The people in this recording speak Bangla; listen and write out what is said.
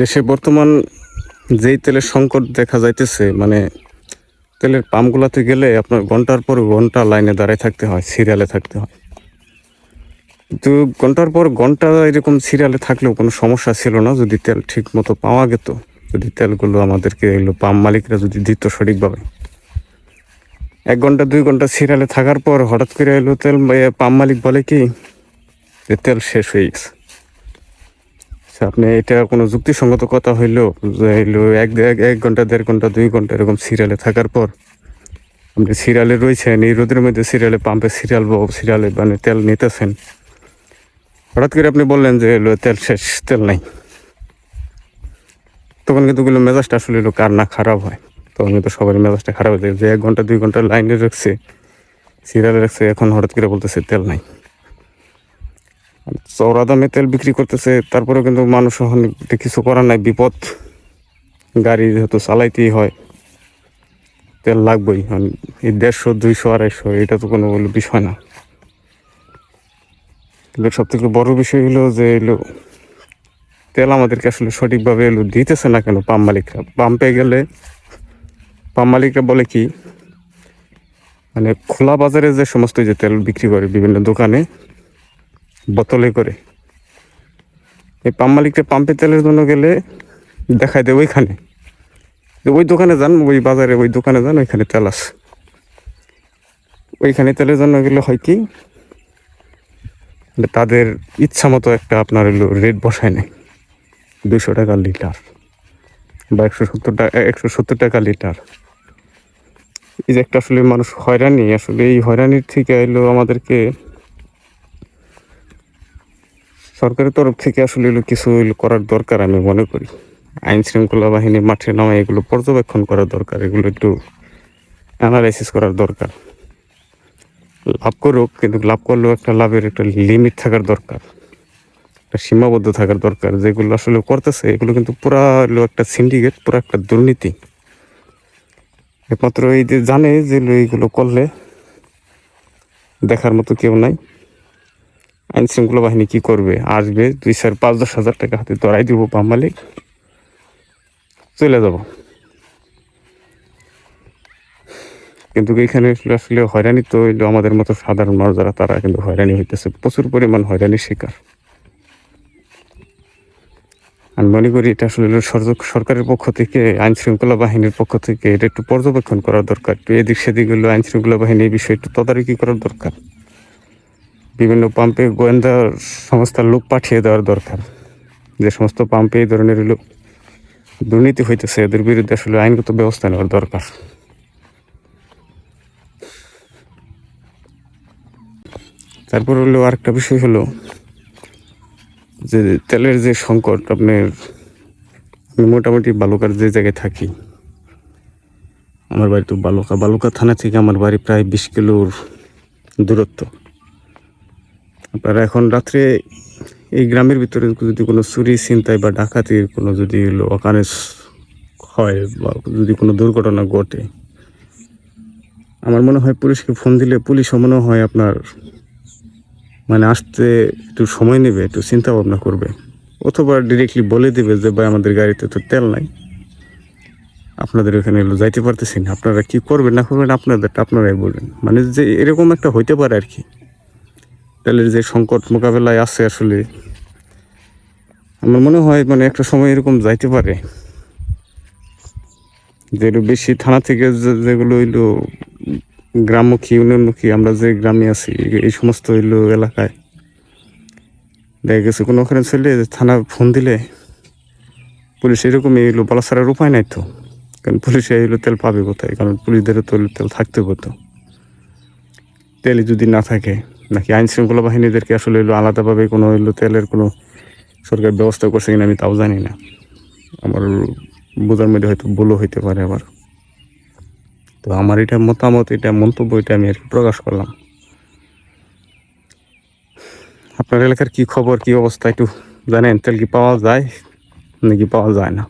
দেশে বর্তমান যেই তেলের সংকট দেখা যাইতেছে, মানে তেলের পাম্পগুলোতে গেলে আপনার ঘন্টার পর ঘন্টা লাইনে দাঁড়ায় থাকতে হয়, সিরিয়ালে থাকতে হয়। কিন্তু ঘন্টার পর ঘন্টা এরকম সিরিয়ালে থাকলেও কোনো সমস্যা ছিল না, যদি তেল ঠিক মতো পাওয়া যেত, যদি তেলগুলো আমাদেরকে এগুলো পাম্প মালিকরা যদি দিত সঠিকভাবে। 1 ঘন্টা 2 ঘন্টা সিরিয়ালে থাকার পর হঠাৎ করে এলো তেল, পাম্প মালিক বলে কি যে তেল শেষ হয়ে গেছে। আপনি এটা কোনো যুক্তিসঙ্গত কথা হইলো যে হইলো 1 ঘন্টা 1.5 ঘন্টা 2 ঘন্টা এরকম সিরিয়ালে থাকার পর আপনি সিরিয়ালে রয়েছেন, এই রোদের মধ্যে সিরিয়ালে পাম্পে সিরিয়ালে মানে তেল নিতেছেন, হঠাৎ করে আপনি বললেন যে হলো তেল শেষ, তেল নাই। তখন কিন্তু মেজাজটা আসলে কার না খারাপ হয়, তখন কিন্তু সবারই মেজাজটা খারাপ হয়ে যায় যে 1 ঘন্টা 2 ঘন্টা লাইনে রাখছে, সিরিয়ালে রাখছে, এখন হঠাৎ করে বলতেছে তেল নাই। চওড়া দামে তেল বিক্রি করতেছে, তারপরেও কিন্তু মানুষ এখন কিছু করার নাই, বিপদ, গাড়ি যেহেতু চালাইতেই হয়, তেল লাগবেই। এই 150 200 250 এটা তো কোনো বিষয় না। কিন্তু সব থেকে বড় বিষয় হলো যে তেল আমাদেরকে আসলে সঠিকভাবে দিতেছে না কেন পাম্প মালিকরা। পাম্পে গেলে পাম্প মালিকরা বলে কি, মানে খোলা বাজারে যে সমস্ত যে তেল বিক্রি করে বিভিন্ন দোকানে বোতলে করে, এই পাম্প মালিকরা পাম্পে তেলের জন্য গেলে দেখায় দেয় ওইখানে, ওই দোকানে যান, ওই বাজারে ওই দোকানে যান, ওইখানে তেল আছে। ওইখানে তেলের জন্য গেলে হয় কি, তাদের ইচ্ছা মতো একটা আপনার রেট বসায় নেয়, 200 টাকা লিটার বা 170 টাকা লিটার। এই যে একটা আসলে মানুষ হয়রানি, আসলে এই হয়রানির থেকে আমাদেরকে সরকারের তরফ থেকে আসলে কিছু করার দরকার আমি মনে করি। আইন শৃঙ্খলা বাহিনী মাঠে নামা এগুলো পর্যবেক্ষণ করা দরকার, এগুলো একটু অ্যানালাইসিস করার দরকার। লাভ করুক, কিন্তু লাভ করলেও একটা লাভের একটা লিমিট থাকার দরকার, একটা সীমাবদ্ধ থাকার দরকার। যেগুলো আসলে করতেছে এগুলো কিন্তু পুরা একটা সিন্ডিকেট, পুরা একটা দুর্নীতি। একমাত্র এই যে জানে যে এইগুলো করলে দেখার মতো কেউ নাই। আইন শৃঙ্খলা বাহিনী কি করবে, আসবে 2-4-5-10 হাজার টাকা হাতে ধরাই দিব, পাম্প মালিক চলে যাব। কিন্তু এইখানে আসলে হয়রানি তো আমাদের মতো সাধারণ মানুষ যারা, তারা কিন্তু হয়রানি হইতেছে, প্রচুর পরিমাণ হয়রানির শিকার। আমি মনে করি এটা আসলে সরকারের পক্ষ থেকে, আইন শৃঙ্খলা বাহিনীর পক্ষ থেকে এটা একটু পর্যবেক্ষণ করার দরকার। একটু এদিক সেদিক আইন শৃঙ্খলা বাহিনী এই বিষয়ে একটু তদারকি করার দরকার। বিভিন্ন পাম্পে গোয়েন্দা সংস্থার লোক পাঠিয়ে দেওয়ার দরকার। যে সমস্ত পাম্পে এই ধরনের দুর্নীতি হইতেছে, এদের বিরুদ্ধে আসলে আইনগত ব্যবস্থা নেওয়ার দরকার। তারপর আরেকটা বিষয় হলো যে তেলের যে সংকট, আমি মোটামুটি বালুকার যে জায়গায় থাকি, আমার বাড়ি তো বালুকা থানা থেকে আমার বাড়ি প্রায় 20 কিলোর দূরত্ব। আপনারা এখন রাত্রে এই গ্রামের ভিতরে যদি কোনো চুরি ছিনতাই বা ডাকাতির কোনো যদি অকারেন্স হয় বা যদি কোনো দুর্ঘটনা ঘটে, আমার মনে হয় পুলিশকে ফোন দিলে পুলিশও মনে হয় আপনার মানে আসতে একটু সময় নেবে, একটু চিন্তা ভাবনা করবে, অথবা ডিরেক্টলি বলে দিবে যে ভাই আমাদের গাড়িতে তো তেল নাই, আপনাদের ওখানে যাইতে পারতেছি না, আপনারা কি করবেন না করবেন আপনাদেরটা আপনারাই বলবেন। মানে যে এরকম একটা হইতে পারে আর কি। তেলের যে সংকট মোকাবেলায় আছে, আসলে আমার মনে হয় মানে একটা সময় এরকম যাইতে পারে যে বেশি থানা থেকে যেগুলো গ্রামমুখী উন্নয়নমুখী, আমরা যে গ্রামে আছি এই সমস্ত এলাকায় দেখা গেছে কোনো ওখানে ছেলে থানা ফোন দিলে পুলিশ এরকমই বলা ছাড়ার উপায় নাই তো। কারণ পুলিশে তেল পাবে কোথায়, কারণ পুলিশদেরও তো তেল থাকতে হতো। তেল যদি না থাকে, নাকি আইন শৃঙ্খলা বাহিনীদেরকে আসলে আলাদাভাবে কোনো তেলের কোনো সরকার ব্যবস্থা করছে কিনা আমি তাও জানি না, আমার বোঝার মধ্যে হয়তো ভুলও হইতে পারে আবার। তো আমার এটা মতামত, এটা মন্তব্য, এটা আমি আর কি প্রকাশ করলাম। আপনার এলাকার কি খবর, কি অবস্থা একটু জানেন? তেল কি পাওয়া যায় নাকি পাওয়া যায় না?